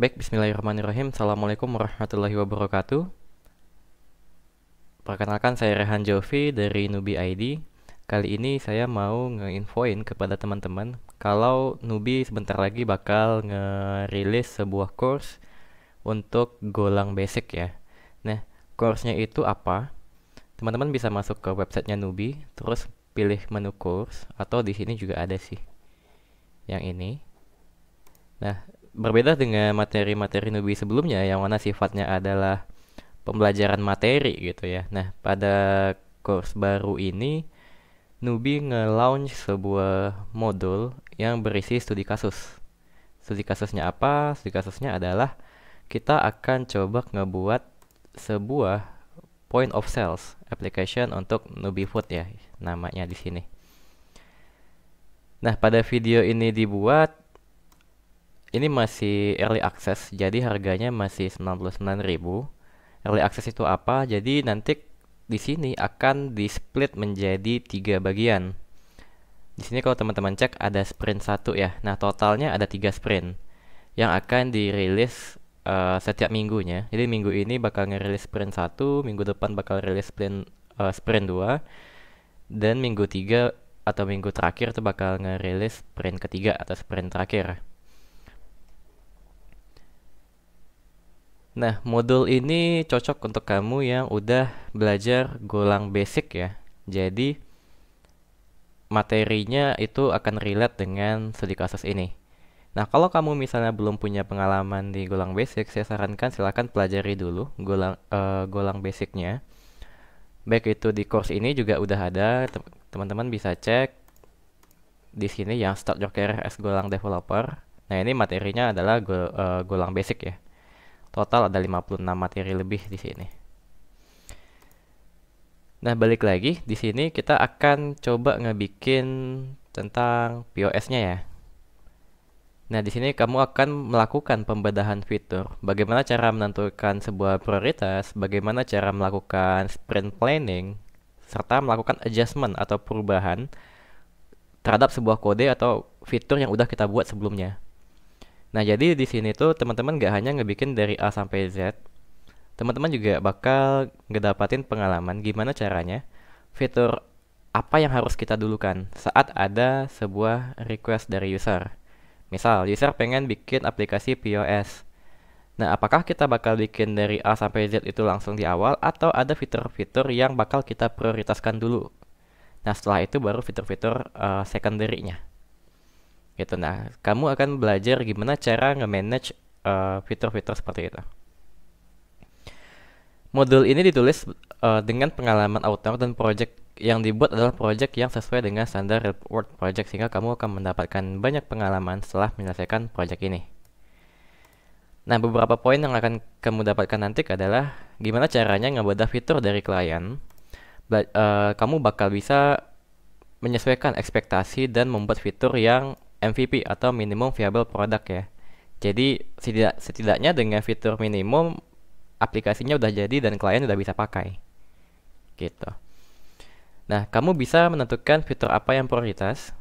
Baik, bismillahirrahmanirrahim. Assalamualaikum warahmatullahi wabarakatuh. Perkenalkan, saya Rehan Jovi dari Nubi ID. Kali ini saya mau nge-infoin kepada teman-teman kalau Nubi sebentar lagi bakal ngerilis sebuah course untuk Golang Basic ya. Nah, course-nya itu apa? Teman-teman bisa masuk ke websitenya Nubi, terus pilih menu course, atau di sini juga ada sih, yang ini. Nah, berbeda dengan materi-materi Nubi sebelumnya yang mana sifatnya adalah pembelajaran materi gitu ya. Nah, pada course baru ini Nubi nge-launch sebuah modul yang berisi studi kasus. Studi kasusnya apa? Studi kasusnya adalah kita akan coba ngebuat sebuah point of sales application untuk Nubi Food ya, namanya di sini. Nah, pada video ini dibuat, ini masih early access, jadi harganya masih 99.000. Early access itu apa? Jadi nanti di sini akan di-split menjadi 3 bagian. Di sini kalau teman-teman cek ada sprint 1 ya. Nah, totalnya ada 3 sprint yang akan dirilis setiap minggunya. Jadi minggu ini bakal ngerilis sprint 1, minggu depan bakal rilis sprint 2, dan minggu 3 atau minggu terakhir itu bakal ngerilis sprint ketiga atau sprint terakhir. Nah, modul ini cocok untuk kamu yang udah belajar Golang Basic ya. Jadi, materinya itu akan relate dengan studi kasus ini. Nah, kalau kamu misalnya belum punya pengalaman di Golang Basic, saya sarankan silakan pelajari dulu Golang Basicnya. Baik itu di course ini juga udah ada, teman-teman bisa cek di sini yang Start Your Career as Golang Developer. Nah, ini materinya adalah Golang Basic ya. Total ada 56 materi lebih di sini. Nah, balik lagi di sini kita akan coba ngebikin tentang POS-nya ya. Nah, di sini kamu akan melakukan pembedahan fitur. Bagaimana cara menentukan sebuah prioritas, bagaimana cara melakukan sprint planning, serta melakukan adjustment atau perubahan terhadap sebuah kode atau fitur yang udah kita buat sebelumnya. Nah, jadi di sini tuh teman-teman gak hanya ngebikin dari A sampai Z, teman-teman juga bakal ngedapatin pengalaman gimana caranya fitur apa yang harus kita dulukan saat ada sebuah request dari user. Misal, user pengen bikin aplikasi POS. Nah, apakah kita bakal bikin dari A sampai Z itu langsung di awal atau ada fitur-fitur yang bakal kita prioritaskan dulu? Nah, setelah itu baru fitur-fitur secondary-nya. Gitu. Nah, kamu akan belajar gimana cara nge-manage fitur-fitur seperti itu. Modul ini ditulis dengan pengalaman author dan project yang dibuat adalah project yang sesuai dengan standar real world project sehingga kamu akan mendapatkan banyak pengalaman setelah menyelesaikan project ini. Nah, beberapa poin yang akan kamu dapatkan nanti adalah gimana caranya ngebedah fitur dari klien. Kamu bakal bisa menyesuaikan ekspektasi dan membuat fitur yang MVP atau minimum viable product ya. Jadi setidaknya dengan fitur minimum aplikasinya udah jadi dan klien udah bisa pakai. Gitu. Nah, kamu bisa menentukan fitur apa yang prioritas,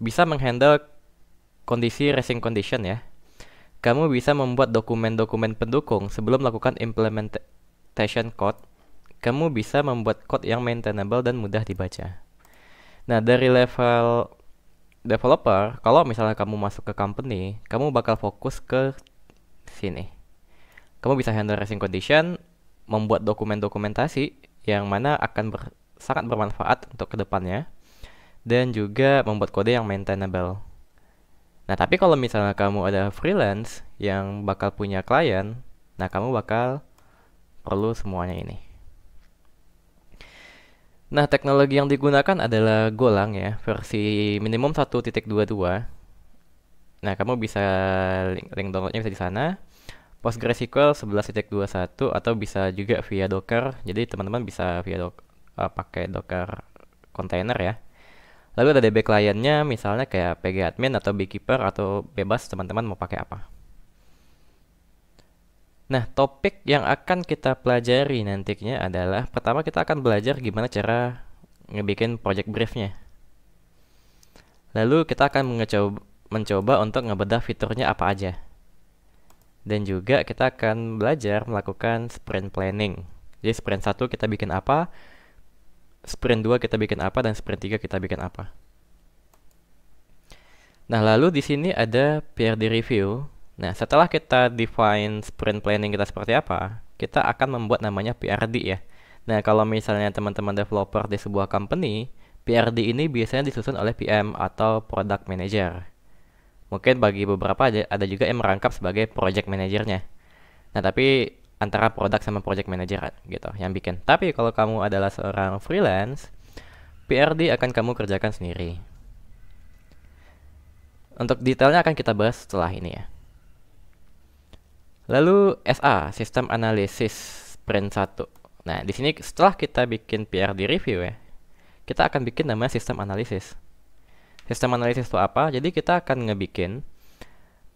bisa menghandle kondisi racing condition ya. Kamu bisa membuat dokumen-dokumen pendukung sebelum melakukan implementation code. Kamu bisa membuat code yang maintainable dan mudah dibaca. Nah, dari level developer, kalau misalnya kamu masuk ke company, kamu bakal fokus ke sini. Kamu bisa handle racing condition, membuat dokumentasi yang mana akan sangat bermanfaat untuk kedepannya, dan juga membuat kode yang maintainable. Nah, tapi kalau misalnya kamu ada freelance yang bakal punya klien, nah kamu bakal perlu semuanya ini. Nah, teknologi yang digunakan adalah Golang ya, versi minimum 1.22. Nah, kamu bisa link downloadnya bisa di sana. PostgreSQL 11.21 atau bisa juga via Docker. Jadi teman-teman bisa pakai Docker container ya. Lalu ada DB kliennya misalnya kayak pgadmin atau beekeeper atau bebas teman-teman mau pakai apa. Nah, topik yang akan kita pelajari nantinya adalah pertama kita akan belajar gimana cara ngebikin project briefnya. Lalu kita akan mencoba untuk ngebedah fiturnya apa aja. Dan juga kita akan belajar melakukan sprint planning. Jadi sprint 1 kita bikin apa, sprint 2 kita bikin apa, dan sprint 3 kita bikin apa. Nah, lalu di sini ada PRD review. Nah, setelah kita define sprint planning kita seperti apa, kita akan membuat namanya PRD ya. Nah, kalau misalnya teman-teman developer di sebuah company, PRD ini biasanya disusun oleh PM atau Product Manager. Mungkin bagi beberapa ada juga yang merangkap sebagai Project Managernya. Nah, tapi antara product sama project manager gitu yang bikin. Tapi kalau kamu adalah seorang freelance, PRD akan kamu kerjakan sendiri. Untuk detailnya akan kita bahas setelah ini ya. Lalu SA, System Analysis Sprint 1. Nah, di sini setelah kita bikin PRD review ya, kita akan bikin namanya System Analysis. System Analysis itu apa? Jadi kita akan ngebikin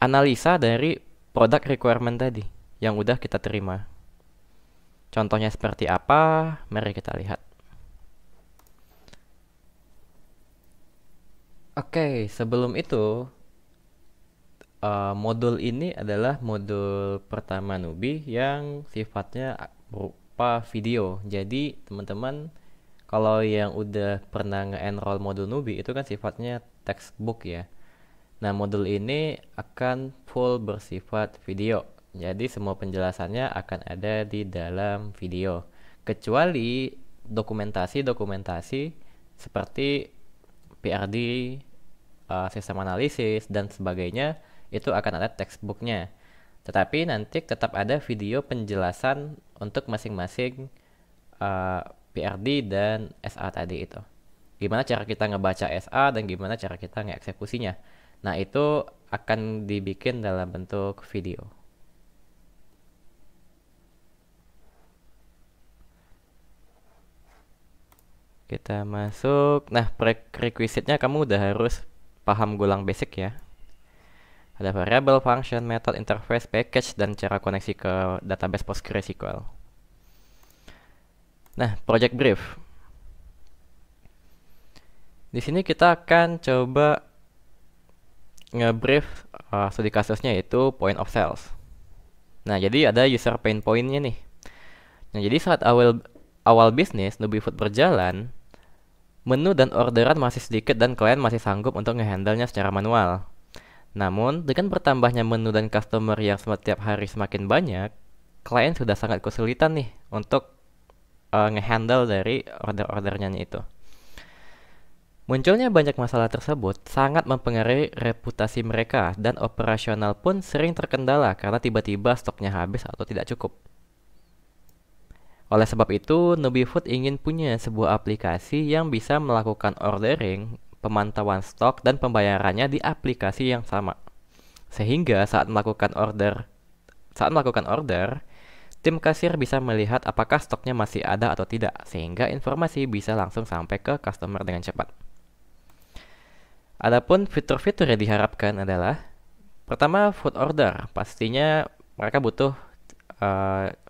analisa dari product requirement tadi yang udah kita terima. Contohnya seperti apa? Mari kita lihat. Oke, sebelum itu, modul ini adalah modul pertama Nubi yang sifatnya berupa video. Jadi, teman-teman, kalau yang udah pernah nge-enroll modul Nubi, itu kan sifatnya textbook ya. Nah, modul ini akan full bersifat video. Jadi, semua penjelasannya akan ada di dalam video. Kecuali dokumentasi-dokumentasi seperti PRD, sistem analisis, dan sebagainya, itu akan ada textbooknya. Tetapi nanti tetap ada video penjelasan untuk masing-masing PRD dan SA tadi itu. Gimana cara kita ngebaca SA dan gimana cara kita ngeeksekusinya. Nah, itu akan dibikin dalam bentuk video. Kita masuk. Nah, prerequisite-nya kamu udah harus paham Golang basic ya. Ada variable, function, method, interface, package, dan cara koneksi ke database PostgreSQL. Nah, project brief. Di sini kita akan coba nge-brief studi kasusnya, yaitu point of sales. Nah, jadi ada user pain point-nya nih. Nah, jadi saat awal bisnis Nubi Food berjalan, menu dan orderan masih sedikit dan klien masih sanggup untuk nge-handle-nya secara manual. Namun, dengan bertambahnya menu dan customer yang setiap hari semakin banyak, klien sudah sangat kesulitan nih untuk nge-handle dari order-ordernya itu. Munculnya banyak masalah tersebut sangat mempengaruhi reputasi mereka dan operasional pun sering terkendala karena tiba-tiba stoknya habis atau tidak cukup. Oleh sebab itu, Nubi Food ingin punya sebuah aplikasi yang bisa melakukan ordering, pemantauan stok, dan pembayarannya di aplikasi yang sama. Sehingga saat melakukan order, tim kasir bisa melihat apakah stoknya masih ada atau tidak, sehingga informasi bisa langsung sampai ke customer dengan cepat. Adapun fitur-fitur yang diharapkan adalah, pertama, food order. Pastinya mereka butuh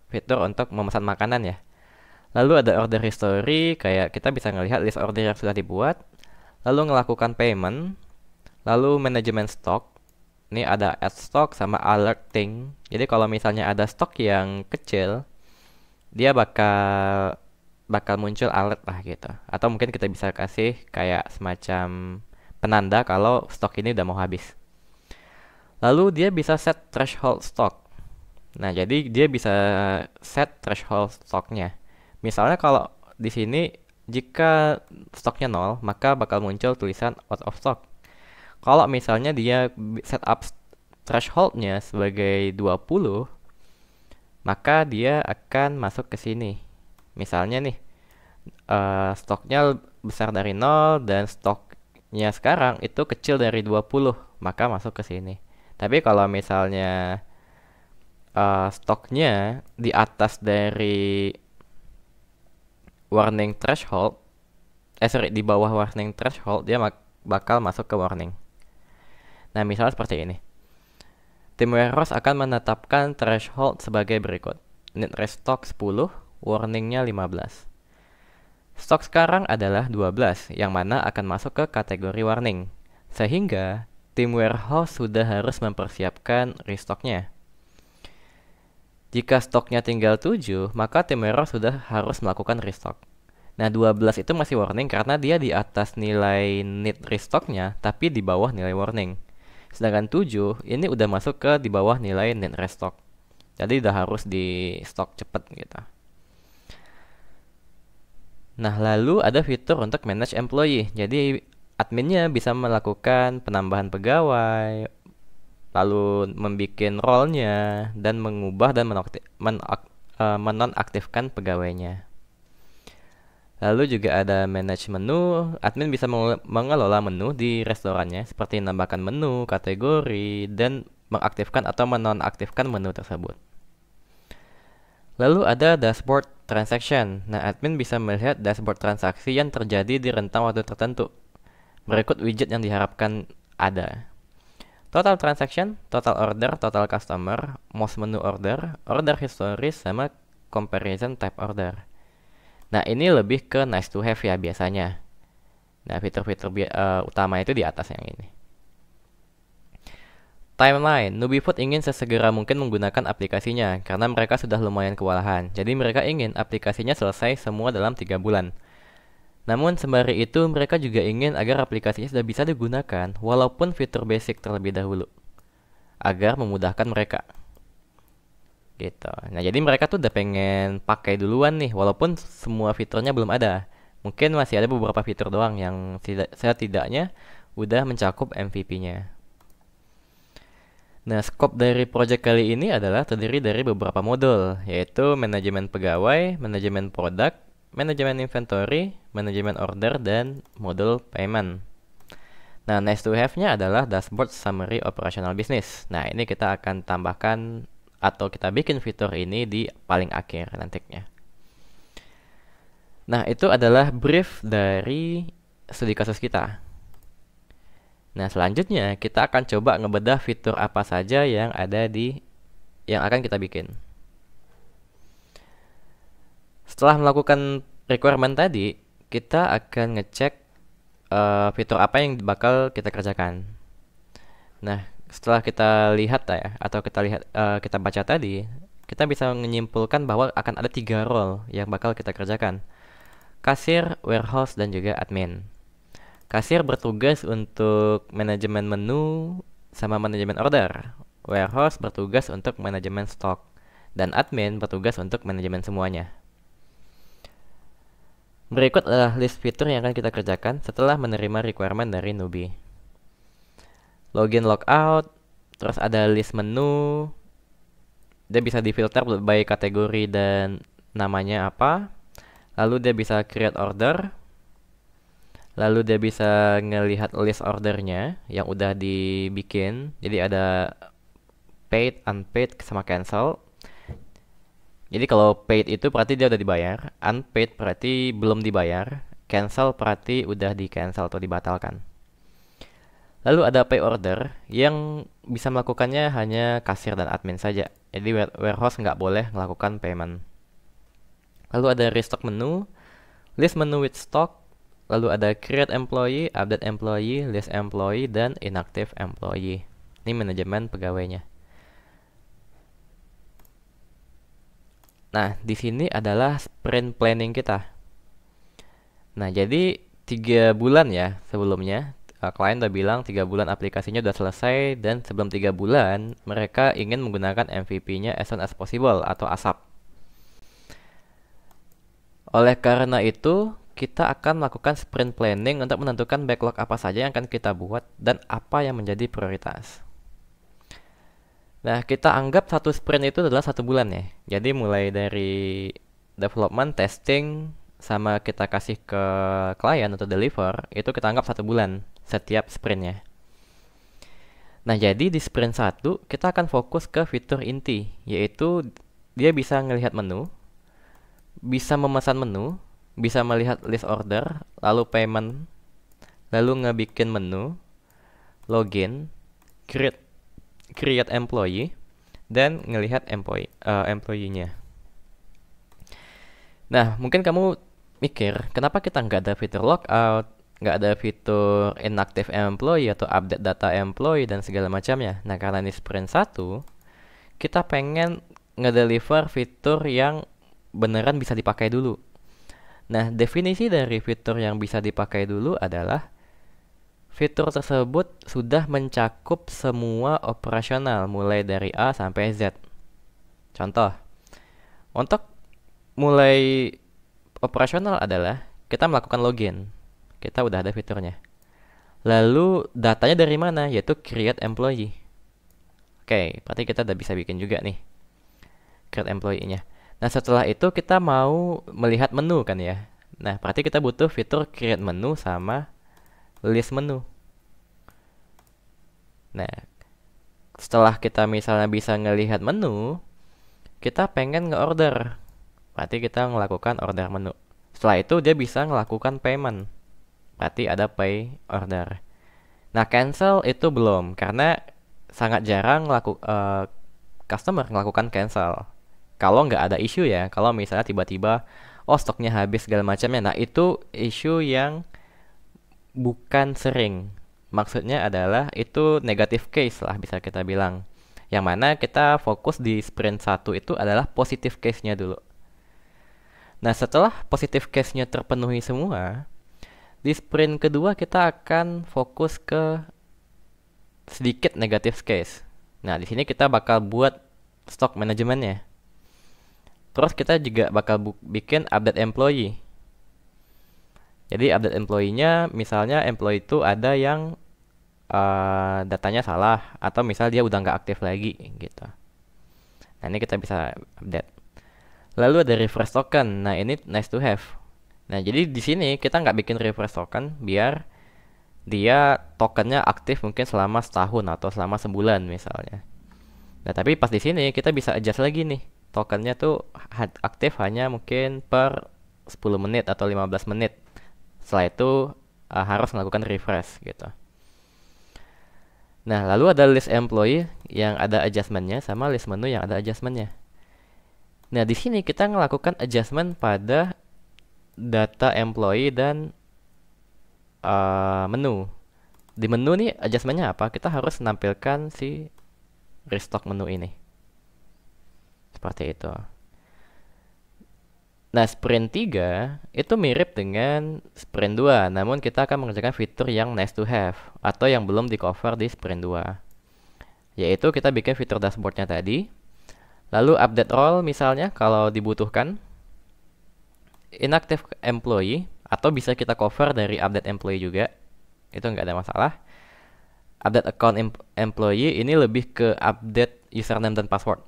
fitur untuk memesan makanan ya. Lalu ada order history, kayak kita bisa ngelihat list order yang sudah dibuat, lalu melakukan payment, lalu manajemen stok. Ini ada add stock sama alerting. Jadi kalau misalnya ada stok yang kecil, dia bakal muncul alert lah gitu. Atau mungkin kita bisa kasih kayak semacam penanda kalau stok ini udah mau habis. Lalu dia bisa set threshold stock. Nah, jadi dia bisa set threshold stoknya. Misalnya kalau di sini jika stoknya 0, maka bakal muncul tulisan out of stock. Kalau misalnya dia set up thresholdnya sebagai 20, maka dia akan masuk ke sini. Misalnya nih, stoknya besar dari 0 dan stoknya sekarang itu kecil dari 20, maka masuk ke sini. Tapi kalau misalnya stoknya di atas dari warning threshold, di bawah warning threshold, dia bakal masuk ke warning. Nah, misalnya seperti ini. Tim warehouse akan menetapkan threshold sebagai berikut. Need restock 10, warningnya 15. Stok sekarang adalah 12, yang mana akan masuk ke kategori warning. Sehingga, tim warehouse sudah harus mempersiapkan restocknya. Jika stoknya tinggal 7, maka tim warehouse sudah harus melakukan restock. Nah, 12 itu masih warning karena dia di atas nilai need restocknya, tapi di bawah nilai warning. Sedangkan 7, ini udah masuk ke di bawah nilai need restock. Jadi udah harus di stok cepet gitu. Nah, lalu ada fitur untuk manage employee. Jadi, adminnya bisa melakukan penambahan pegawai, lalu membuat role-nya, dan mengubah dan menonaktifkan pegawainya. Lalu juga ada manage menu. Admin bisa mengelola menu di restorannya, seperti menambahkan menu, kategori, dan mengaktifkan atau menonaktifkan menu tersebut. Lalu ada dashboard transaction. Nah, admin bisa melihat dashboard transaksi yang terjadi di rentang waktu tertentu. Berikut widget yang diharapkan ada. Total transaction, total order, total customer, most menu order, order history, sama comparison type order. Nah, ini lebih ke nice to have ya biasanya. Nah, fitur-fitur utama itu di atas yang ini. Timeline, Nubifood ingin sesegera mungkin menggunakan aplikasinya karena mereka sudah lumayan kewalahan. Jadi mereka ingin aplikasinya selesai semua dalam 3 bulan. Namun sembari itu mereka juga ingin agar aplikasinya sudah bisa digunakan walaupun fitur basic terlebih dahulu agar memudahkan mereka. Gitu. Nah, jadi mereka tuh udah pengen pakai duluan nih walaupun semua fiturnya belum ada. Mungkin masih ada beberapa fitur doang yang setidaknya udah mencakup MVP-nya. Nah, skop dari project kali ini adalah terdiri dari beberapa modul, yaitu manajemen pegawai, manajemen produk, manajemen inventory, manajemen order, dan modul payment. Nah, nice to have-nya adalah dashboard summary operational business. Nah, ini kita akan tambahkan atau kita bikin fitur ini di paling akhir nantinya. Nah, itu adalah brief dari studi kasus kita. Nah, selanjutnya kita akan coba ngebedah fitur apa saja yang ada yang akan kita bikin. Setelah melakukan requirement tadi, kita akan ngecek fitur apa yang bakal kita kerjakan. Nah, setelah kita lihat ya, atau kita baca tadi, kita bisa menyimpulkan bahwa akan ada 3 role yang bakal kita kerjakan: kasir, warehouse, dan juga admin. Kasir bertugas untuk manajemen menu sama manajemen order. Warehouse bertugas untuk manajemen stok. Dan admin bertugas untuk manajemen semuanya. Berikut adalah list fitur yang akan kita kerjakan setelah menerima requirement dari Nubi. Login, logout, terus ada list menu. Dia bisa difilter by kategori dan namanya apa. Lalu dia bisa create order. Lalu dia bisa ngelihat list ordernya yang udah dibikin. Jadi ada paid, unpaid, sama cancel. Jadi kalau paid itu berarti dia udah dibayar. Unpaid berarti belum dibayar. Cancel berarti udah di cancel atau dibatalkan. Lalu ada pay order yang bisa melakukannya hanya kasir dan admin saja. Jadi warehouse nggak boleh melakukan payment. Lalu ada restock menu, list menu with stock. Lalu ada create employee, update employee, list employee, dan inactive employee. Ini manajemen pegawainya. Nah, di sini adalah sprint planning kita. Nah, jadi 3 bulan ya sebelumnya. Klien udah bilang 3 bulan aplikasinya udah selesai, dan sebelum 3 bulan mereka ingin menggunakan MVP-nya as soon as possible atau ASAP. Oleh karena itu, kita akan melakukan sprint planning untuk menentukan backlog apa saja yang akan kita buat dan apa yang menjadi prioritas. Nah, kita anggap satu sprint itu adalah 1 bulan ya. Jadi mulai dari development, testing, sama kita kasih ke klien atau deliver, itu kita anggap 1 bulan setiap sprintnya. Nah, jadi di sprint 1 kita akan fokus ke fitur inti, yaitu dia bisa ngelihat menu, bisa memesan menu, bisa melihat list order, lalu payment, lalu ngebikin menu, login, create employee, dan ngelihat employee-nya. Nah, mungkin kamu mikir, kenapa kita nggak ada fitur logout, nggak ada fitur inactive employee atau update data employee dan segala macamnya. Nah, karena ini sprint 1, kita pengen ngedeliver fitur yang beneran bisa dipakai dulu. Nah, definisi dari fitur yang bisa dipakai dulu adalah fitur tersebut sudah mencakup semua operasional mulai dari A sampai Z. Contoh, untuk mulai operasional adalah kita melakukan login. Kita udah ada fiturnya. Lalu datanya dari mana? Yaitu create employee. Oke, berarti kita udah bisa bikin juga nih create employee-nya. Nah, setelah itu kita mau melihat menu kan ya. Nah, berarti kita butuh fitur create menu sama list menu. Nah, setelah kita misalnya bisa ngelihat menu, kita pengen nge-order. Berarti kita melakukan order menu. Setelah itu dia bisa melakukan payment. Berarti ada pay order. Nah, cancel itu belum karena sangat jarang customer melakukan cancel. Kalau nggak ada isu ya, kalau misalnya tiba-tiba oh stoknya habis segala macamnya. Nah, itu isu yang bukan sering. Maksudnya adalah itu negative case lah bisa kita bilang. Yang mana kita fokus di sprint 1 itu adalah positive case-nya dulu. Nah, setelah positive case-nya terpenuhi semua, di sprint kedua kita akan fokus ke sedikit negative case. Nah, di sini kita bakal buat stock manajemennya. Terus kita juga bakal bikin update employee. Jadi update employee-nya, misalnya employee itu ada yang datanya salah atau misal dia udah nggak aktif lagi gitu. Nah, ini kita bisa update. Lalu ada refresh token. Nah, ini nice to have. Nah, jadi di sini kita nggak bikin refresh token biar dia tokennya aktif mungkin selama setahun atau selama sebulan misalnya. Nah, tapi pas di sini kita bisa adjust lagi nih. Tokennya tuh aktif hanya mungkin per 10 menit atau 15 menit. Setelah itu harus melakukan refresh gitu. Nah, lalu ada list employee yang ada adjustmentnya sama list menu yang ada adjustmentnya. Nah, di sini kita melakukan adjustment pada data employee dan menu. Di menu nih adjustmentnya apa? Kita harus menampilkan si restock menu ini. Seperti itu. Nah, sprint 3 itu mirip dengan sprint 2, namun kita akan mengerjakan fitur yang nice to have atau yang belum di cover di sprint 2. Yaitu kita bikin fitur dashboardnya tadi. Lalu update role misalnya kalau dibutuhkan. Inactive employee atau bisa kita cover dari update employee juga. Itu nggak ada masalah. Update account employee ini lebih ke update username dan password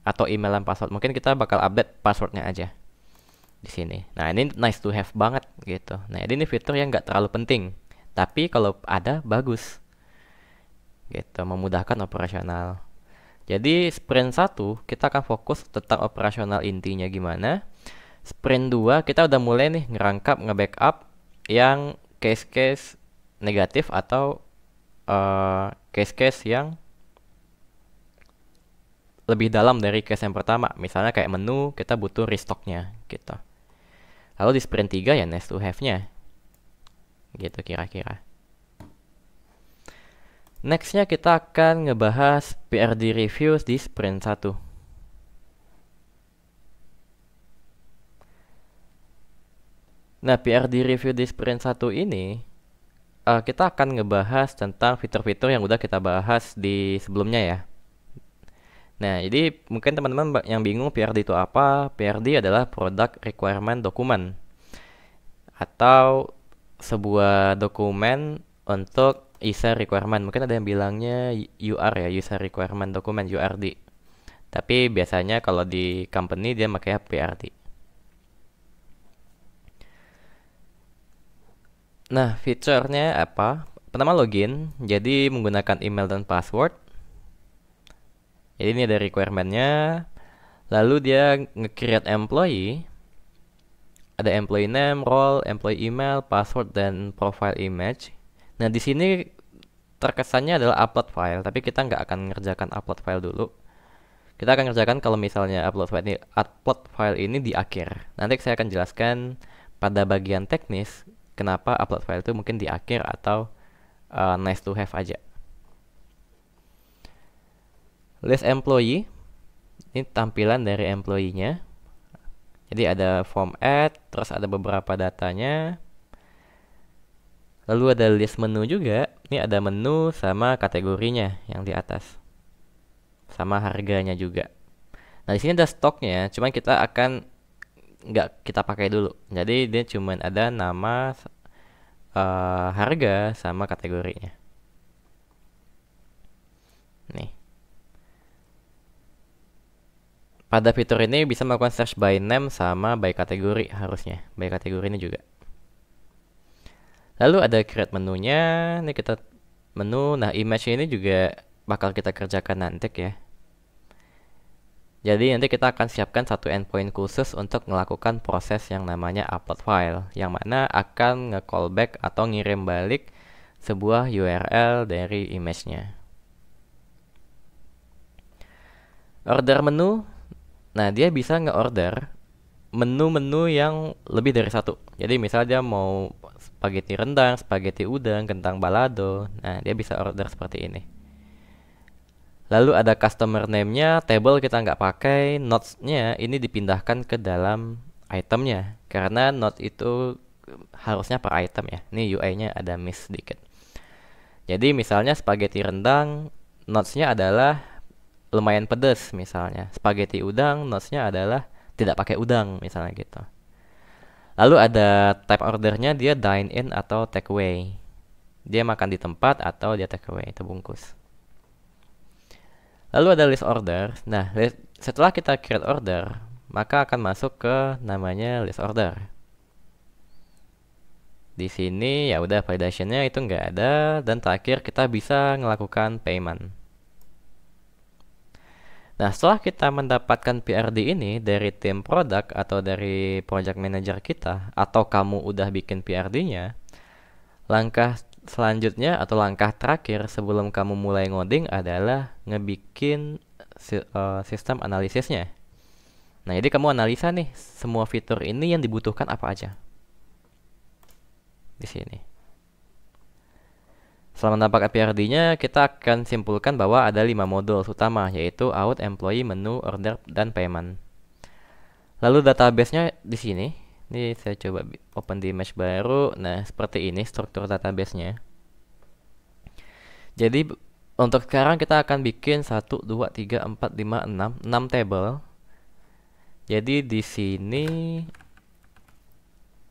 atau email dan password. Mungkin kita bakal update passwordnya aja di sini. Nah, ini nice to have banget gitu. Nah, ini fitur yang nggak terlalu penting, tapi kalau ada bagus gitu, memudahkan operasional. Jadi sprint 1 kita akan fokus tentang operasional intinya gimana. Sprint 2 kita udah mulai nih ngerangkap, nge-backup yang case-case negatif atau case-case yang lebih dalam dari case yang pertama. Misalnya kayak menu, kita butuh restocknya gitu. Lalu di sprint 3 ya nice to have-nya. Gitu kira-kira. Nextnya kita akan ngebahas PRD reviews di sprint 1. Nah, PRD review di sprint 1 ini kita akan ngebahas tentang fitur-fitur yang udah kita bahas di sebelumnya ya. Nah, jadi mungkin teman-teman yang bingung PRD itu apa? PRD adalah Product Requirement Document atau sebuah dokumen untuk user requirement. Mungkin ada yang bilangnya UR ya, User Requirement Document, URD. Tapi biasanya kalau di company dia pakai PRD. Nah, fiturnya apa? Pertama login, jadi menggunakan email dan password. Jadi ini ada requirement-nya. Lalu dia nge-create employee. Ada employee name, role, employee email, password, dan profile image. Nah, di sini terkesannya adalah upload file, tapi kita nggak akan ngerjakan upload file dulu. Kita akan ngerjakan kalau misalnya upload file ini di akhir. Nanti saya akan jelaskan pada bagian teknis kenapa upload file itu mungkin di akhir atau nice to have aja. List employee. Ini tampilan dari employee-nya. Jadi ada form add, terus ada beberapa datanya. Lalu ada list menu juga. Ini ada menu sama kategorinya yang di atas. Sama harganya juga. Nah, di sini ada stoknya, cuman kita akan nggak kita pakai dulu. Jadi dia cuman ada nama, harga sama kategorinya. Nih. Pada fitur ini bisa melakukan search by name sama by kategori harusnya. By kategori ini juga. Lalu ada create menunya. Ini kita menu. Nah, image ini juga bakal kita kerjakan nanti ya. Jadi nanti kita akan siapkan satu endpoint khusus untuk melakukan proses yang namanya upload file, yang mana akan nge-callback atau ngirim balik sebuah URL dari image-nya. Order menu, nah dia bisa nge-order menu-menu yang lebih dari satu. Jadi misalnya dia mau spaghetti rendang, spaghetti udang, kentang balado, nah dia bisa order seperti ini. Lalu ada customer name-nya, table kita nggak pakai, notes-nya ini dipindahkan ke dalam itemnya. Karena note itu harusnya per item ya. Ini UI-nya ada miss sedikit. Jadi misalnya spaghetti rendang, notes-nya adalah lumayan pedas misalnya. Spaghetti udang, notes-nya adalah tidak pakai udang misalnya gitu. Lalu ada type ordernya, dia dine in atau take away. Dia makan di tempat atau dia take away, terbungkus. Lalu ada list order. Nah, setelah kita create order, maka akan masuk ke namanya list order. Di sini ya udah validationnya itu nggak ada, dan terakhir kita bisa melakukan payment. Nah, setelah kita mendapatkan PRD ini dari tim product atau dari project manager kita, atau kamu udah bikin PRD-nya, langkah selanjutnya atau langkah terakhir sebelum kamu mulai ngoding adalah ngebikin sistem analisisnya. Nah, jadi kamu analisa nih semua fitur ini yang dibutuhkan apa aja. Di sini. Setelah mendapatkan PRD-nya, kita akan simpulkan bahwa ada 5 modul utama, yaitu out, employee, menu, order, dan payment. Lalu database-nya di sini. Ini saya coba open di image baru. Nah, seperti ini struktur database-nya. Jadi, untuk sekarang kita akan bikin 1, 2, 3, 4, 5, 6 table. Jadi, di sini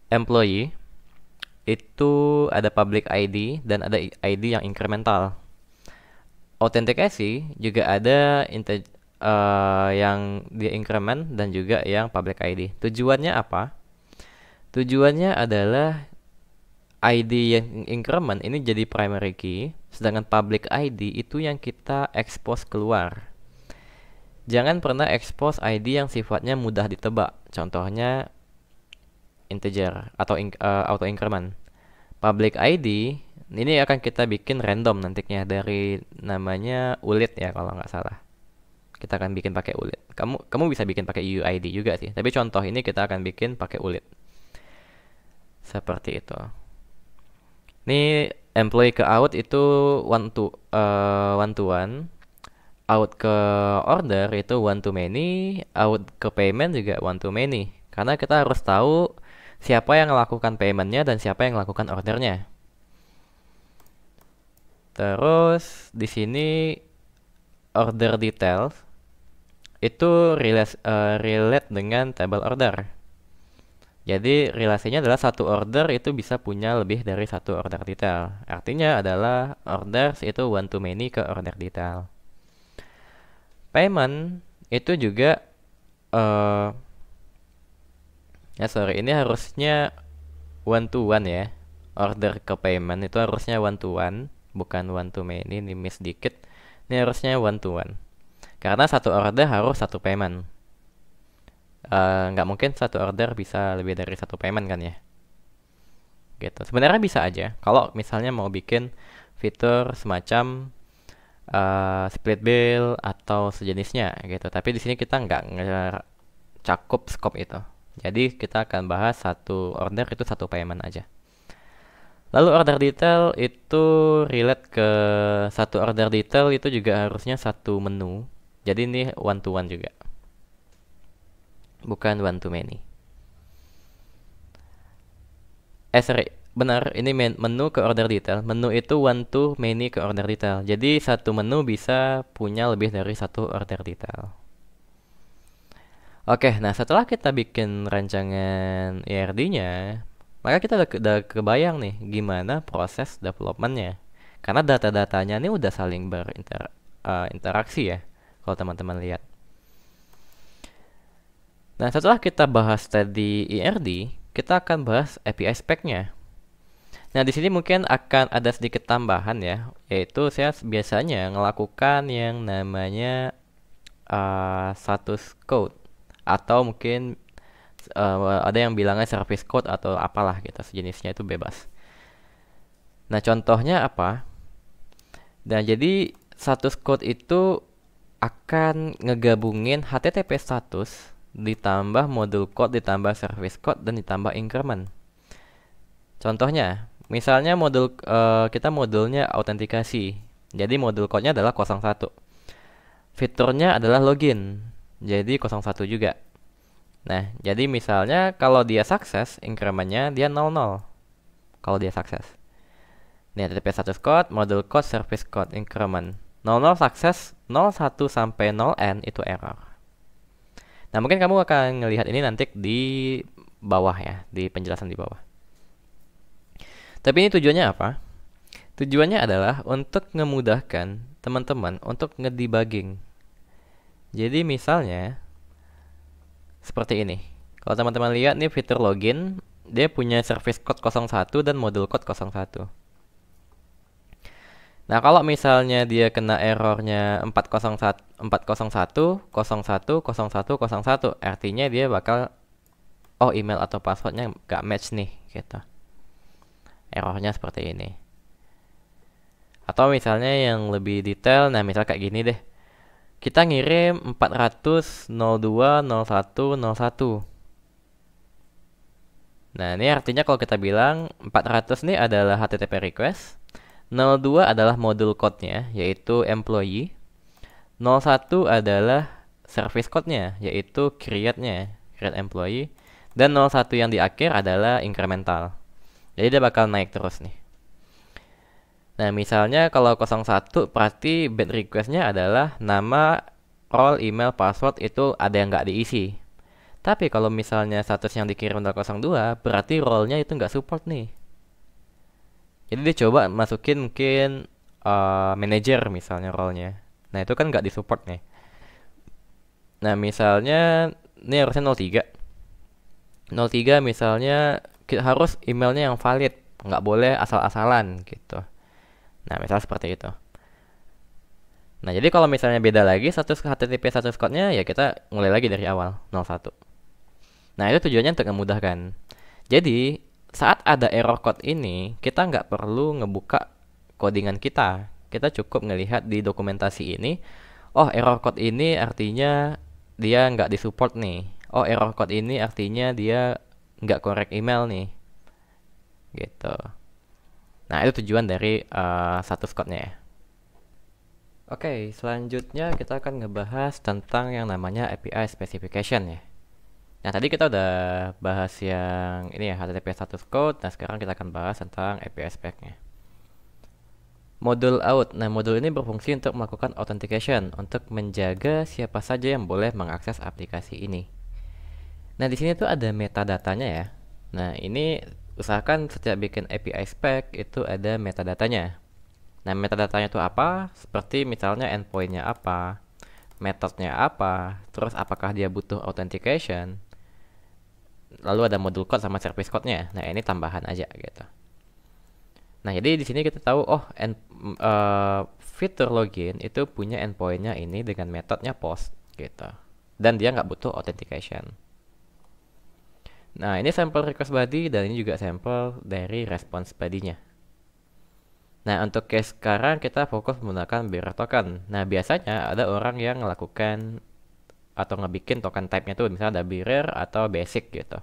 employee itu ada public ID dan ada ID yang incremental. Authentication juga ada yang di increment dan juga yang public ID. Tujuannya apa? Tujuannya adalah ID yang increment ini jadi primary key, sedangkan public ID itu yang kita expose keluar. Jangan pernah expose ID yang sifatnya mudah ditebak. Contohnya integer atau auto increment. Public ID ini akan kita bikin random nantinya dari namanya ulit ya kalau nggak salah. Kita akan bikin pakai ulit. Kamu bisa bikin pakai UID juga sih. Tapi contoh ini kita akan bikin pakai ulit. Seperti itu. Ini employee ke out itu one to one. Out ke order itu one to many. Out ke payment juga one to many. Karena kita harus tahu siapa yang melakukan paymentnya dan siapa yang melakukan ordernya. Terus di sini order details itu relate dengan table order. Jadi relasinya adalah satu order itu bisa punya lebih dari satu order detail. Artinya adalah orders itu one to many ke order detail. Payment itu juga ini harusnya one to one ya. Order ke payment itu harusnya one to one, bukan one to many. Ini miss dikit. Ini harusnya one to one. Karena satu order harus satu payment. Nggak mungkin satu order bisa lebih dari satu payment kan ya. Gitu. Sebenarnya bisa aja. Kalau misalnya mau bikin fitur semacam split bill atau sejenisnya gitu. Tapi di sini kita nggak cakup scope itu. Jadi kita akan bahas satu order itu satu payment aja. Lalu order detail itu relate ke satu order detail itu juga harusnya satu menu. Jadi ini one to one juga, bukan one to many. Sorry, benar, ini menu ke order detail. Menu itu one to many ke order detail. Jadi satu menu bisa punya lebih dari satu order detail. Oke, nah setelah kita bikin rancangan ERD-nya, maka kita udah kebayang nih gimana proses development-nya. Karena data-datanya ini udah saling berinteraksi ya, kalau teman-teman lihat. Nah, setelah kita bahas tadi ERD, kita akan bahas API spec-nya. Nah, di sini mungkin akan ada sedikit tambahan ya, yaitu saya biasanya melakukan yang namanya status code, atau mungkin ada yang bilangnya service code atau apalah gitu, sejenisnya, itu bebas. Nah, contohnya apa? Nah, jadi status code itu akan ngegabungin HTTP status ditambah modul code ditambah service code dan ditambah increment. Contohnya, misalnya kita modulnya autentikasi. Jadi modul code-nya adalah 01. Fiturnya adalah login. Jadi 01 juga. Nah, jadi misalnya kalau dia sukses, increment-nya dia 00. Kalau dia sukses. Ini HTTP status code, modul code, service code, increment. 00 sukses, 01 sampai 0n itu error. Nah, mungkin kamu akan melihat ini nanti di bawah ya, di penjelasan di bawah. Tapi ini tujuannya apa? Tujuannya adalah untuk memudahkan teman-teman untuk ngedebugging. Jadi misalnya seperti ini. Kalau teman-teman lihat nih fitur login, dia punya service code 01 dan modul code 01. Nah, kalau misalnya dia kena errornya 401, 01, artinya dia bakal, email atau passwordnya gak match nih, gitu. Errornya seperti ini. Atau misalnya yang lebih detail, nah misal kayak gini deh. Kita ngirim 400, 02, 01, 01. Nah, ini artinya kalau kita bilang 400 ini adalah HTTP request, 02 adalah modul code-nya, yaitu employee. 01 adalah service code-nya, yaitu create-nya, create employee. Dan 01 yang di akhir adalah incremental. Jadi dia bakal naik terus nih. Nah, misalnya kalau 01 berarti bad request-nya adalah nama, role, email, password itu ada yang nggak diisi. Tapi kalau misalnya status yang dikirim adalah 02, berarti role-nya itu nggak support nih. Jadi dia coba masukin mungkin manager misalnya role-nya. Nah, itu kan nggak disupport nih. Nah, misalnya ini harusnya 03. 03 misalnya harus emailnya yang valid, nggak boleh asal-asalan gitu. Nah, misal seperti itu. Nah, jadi kalau misalnya beda lagi status HTTP status code-nya, ya kita mulai lagi dari awal, 01. Nah, itu tujuannya untuk memudahkan. Jadi, saat ada error code ini, kita nggak perlu ngebuka codingan kita. Kita cukup ngelihat di dokumentasi ini, error code ini artinya dia nggak disupport nih. Error code ini artinya dia nggak correct email nih. Gitu. Nah, itu tujuan dari status code-nya ya. Oke, selanjutnya kita akan ngebahas tentang yang namanya API specification ya. Nah, tadi kita udah bahas yang ini ya, HTTP status code. Nah, sekarang kita akan bahas tentang API spec-nya. Modul out. Nah, modul ini berfungsi untuk melakukan authentication, untuk menjaga siapa saja yang boleh mengakses aplikasi ini. Nah, di sini tuh ada metadatanya ya. Nah, ini usahakan setiap bikin API spec itu ada metadatanya. Nah, metadatanya itu apa? Seperti misalnya endpoint-nya apa, metodenya apa, terus apakah dia butuh authentication, lalu ada modul code sama service code-nya. Nah, ini tambahan aja gitu. Nah, jadi di sini kita tahu fitur login itu punya endpoint-nya ini dengan metodenya post gitu. Dan dia nggak butuh authentication. Nah, ini sampel request body dan ini juga sampel dari response body-nya. Nah, untuk case sekarang kita fokus menggunakan bearer token. Nah, biasanya ada orang yang melakukan atau ngebikin token type-nya tuh misalnya ada bearer atau basic gitu.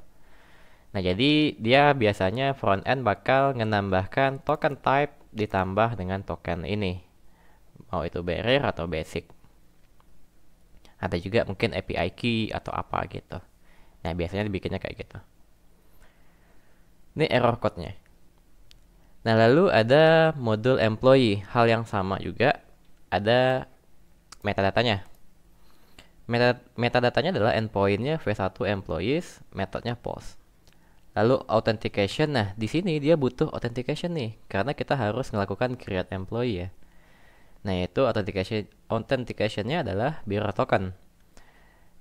Nah, jadi dia biasanya front end bakal menambahkan token type ditambah dengan token ini. Mau itu bearer atau basic. Ada juga mungkin API key atau apa gitu. Nah, biasanya dibikinnya kayak gitu. Ini error code-nya. Nah, lalu ada modul employee, hal yang sama juga. Ada metadatanya. Metadatanya adalah endpoint-nya v1 employees, metodenya post. Lalu authentication, nah di sini dia butuh authentication nih, karena kita harus melakukan create employee ya. Nah itu authentication-nya adalah bearer token.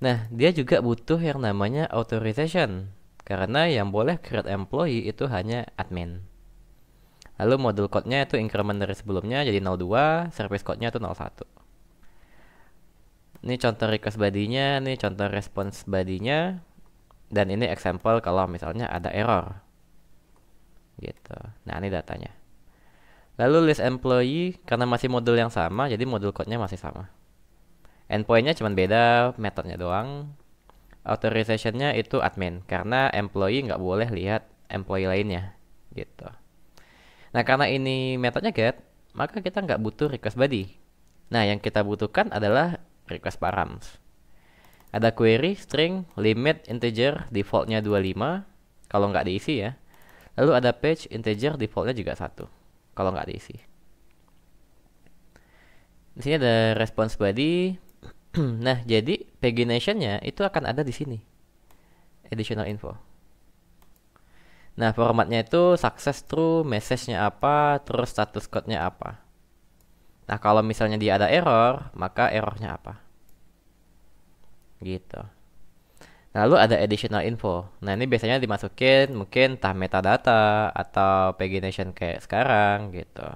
Nah dia juga butuh yang namanya authorization, karena yang boleh create employee itu hanya admin. Lalu modul code-nya itu increment dari sebelumnya jadi 02, service code-nya itu 01. Ini contoh request body-nya, ini contoh response body-nya, dan ini example kalau misalnya ada error. Gitu. Nah, ini datanya. Lalu list employee karena masih modul yang sama, jadi modul code-nya masih sama. Endpoint-nya cuma beda metodenya doang. Authorization-nya itu admin karena employee nggak boleh lihat employee lainnya. Gitu. Nah, karena ini metodenya get, maka kita nggak butuh request body. Nah, yang kita butuhkan adalah request params. Ada query, string, limit, integer, defaultnya 25. Kalau nggak diisi ya. Lalu ada page, integer, defaultnya juga 1. Kalau nggak diisi. Di sini ada response body. Nah, jadi pagination-nya itu akan ada di sini. Additional info. Nah, formatnya itu success true, message-nya apa, terus status code-nya apa. Nah, kalau misalnya dia ada error, maka errornya apa. Gitu. Lalu ada additional info. Nah, ini biasanya dimasukin mungkin entah metadata atau pagination kayak sekarang gitu.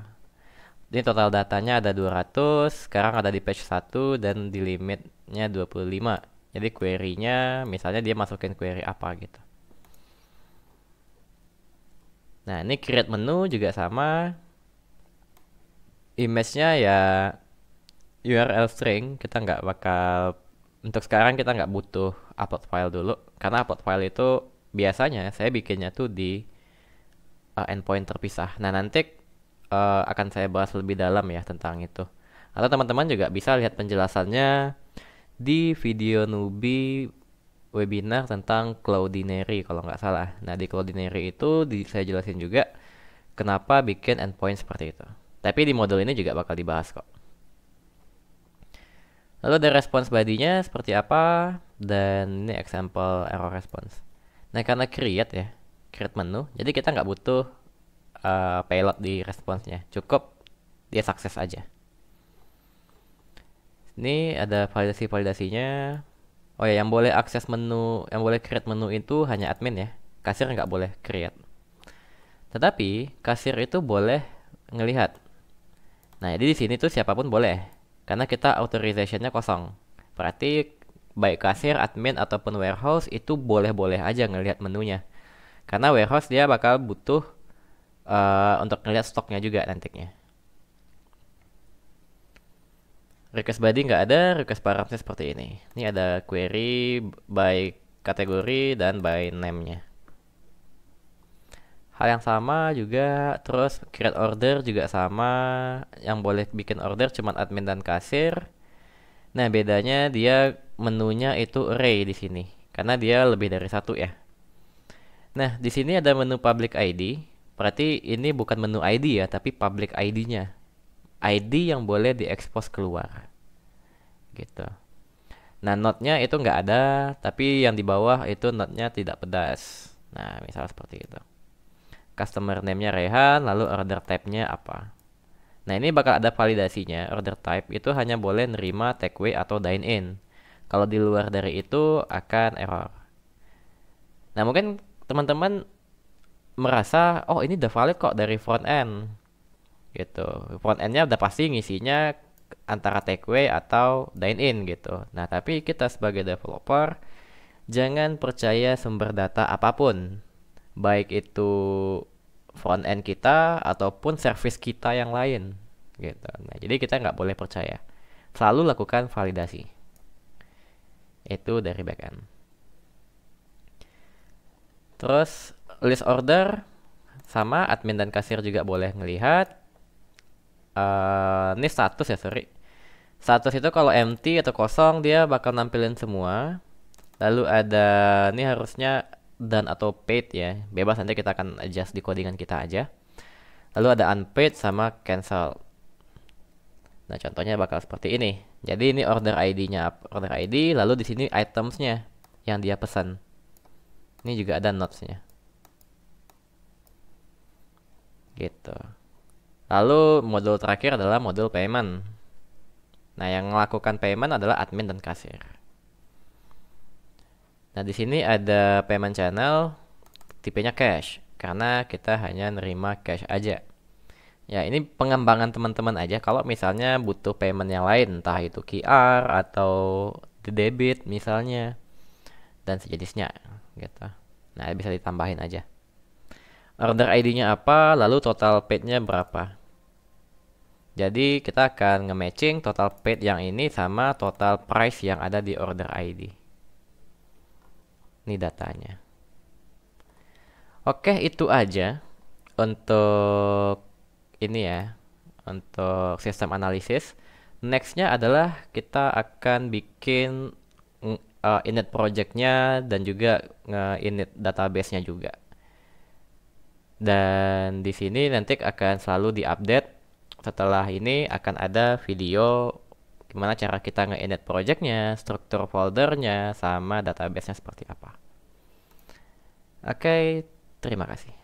Ini total datanya ada 200, sekarang ada di page 1 dan di limitnya 25. Jadi query-nya misalnya dia masukin query apa gitu. Nah, ini create menu juga sama. Image-nya ya URL string, kita nggak bakal, untuk sekarang kita nggak butuh upload file dulu. Karena upload file itu biasanya saya bikinnya tuh di endpoint terpisah. Nah, nanti akan saya bahas lebih dalam ya tentang itu. Atau teman-teman juga bisa lihat penjelasannya di video newbie webinar tentang Cloudinary kalau nggak salah. Nah, di Cloudinary itu saya jelasin juga kenapa bikin endpoint seperti itu. Tapi di modul ini juga bakal dibahas kok. Lalu ada response body-nya seperti apa, dan ini example error response. Nah, karena create menu, jadi kita nggak butuh payload di response-nya. Cukup dia sukses aja. Ini ada validasinya. Oh ya, yang boleh akses menu, yang boleh create menu itu hanya admin ya. Kasir nggak boleh create. Tetapi kasir itu boleh ngelihat. Nah, jadi di sini tuh siapapun boleh, karena kita authorization-nya kosong. Berarti baik kasir, admin ataupun warehouse itu boleh-boleh aja ngelihat menunya. Karena warehouse dia bakal butuh untuk ngelihat stoknya juga nantinya. Request body nggak ada, request paramsnya seperti ini. Ini ada query by kategori dan by name-nya. Hal yang sama juga, terus create order juga sama. Yang boleh bikin order cuma admin dan kasir. Nah, bedanya dia menunya itu array di sini, karena dia lebih dari satu ya. Nah, di sini ada menu public ID. Berarti ini bukan menu ID ya, tapi public ID-nya. ID yang boleh diekspos keluar. Gitu. Nah, node-nya itu nggak ada, tapi yang di bawah itu node-nya tidak pedas. Nah, misal seperti itu. Customer name-nya Rehan, lalu order type-nya apa. Nah, ini bakal ada validasinya. Order type itu hanya boleh nerima takeaway atau dine-in. Kalau di luar dari itu akan error. Nah, mungkin teman-teman merasa, oh ini udah valid kok dari front end. Gitu. Front end-nya udah pasti ngisinya antara takeaway atau dine-in gitu. Nah, tapi kita sebagai developer jangan percaya sumber data apapun. Baik itu front end kita ataupun service kita yang lain gitu. Nah, jadi kita nggak boleh percaya. Selalu lakukan validasi. Itu dari backend. Terus list order sama admin dan kasir juga boleh ngelihat. Ini status ya, sorry. Status itu kalau empty atau kosong dia bakal nampilin semua. Lalu ada ini harusnya done atau paid ya. Bebas, nanti kita akan adjust di codingan kita aja. Lalu ada unpaid sama cancel. Nah, contohnya bakal seperti ini. Jadi ini order ID-nya, order ID, lalu di sini itemsnya yang dia pesan. Ini juga ada notes-nya. Gitu. Lalu modul terakhir adalah modul payment. Nah, yang melakukan payment adalah admin dan kasir. Nah, di sini ada payment channel, tipenya cash, karena kita hanya nerima cash aja. Ya, ini pengembangan teman-teman aja. Kalau misalnya butuh payment yang lain, entah itu QR atau debit misalnya, dan sejenisnya, gitu. Nah, bisa ditambahin aja. Order ID-nya apa, lalu total paid-nya berapa. Jadi kita akan nge-matching total paid yang ini sama total price yang ada di order ID. Ini datanya. Oke, itu aja untuk ini ya, untuk sistem analisis. Nextnya adalah kita akan bikin init projectnya dan juga nge-init database-nya juga. Dan di sini nanti akan selalu diupdate. Setelah ini akan ada video gimana cara kita nge-init projectnya, struktur foldernya, sama database-nya seperti apa. Oke, terima kasih.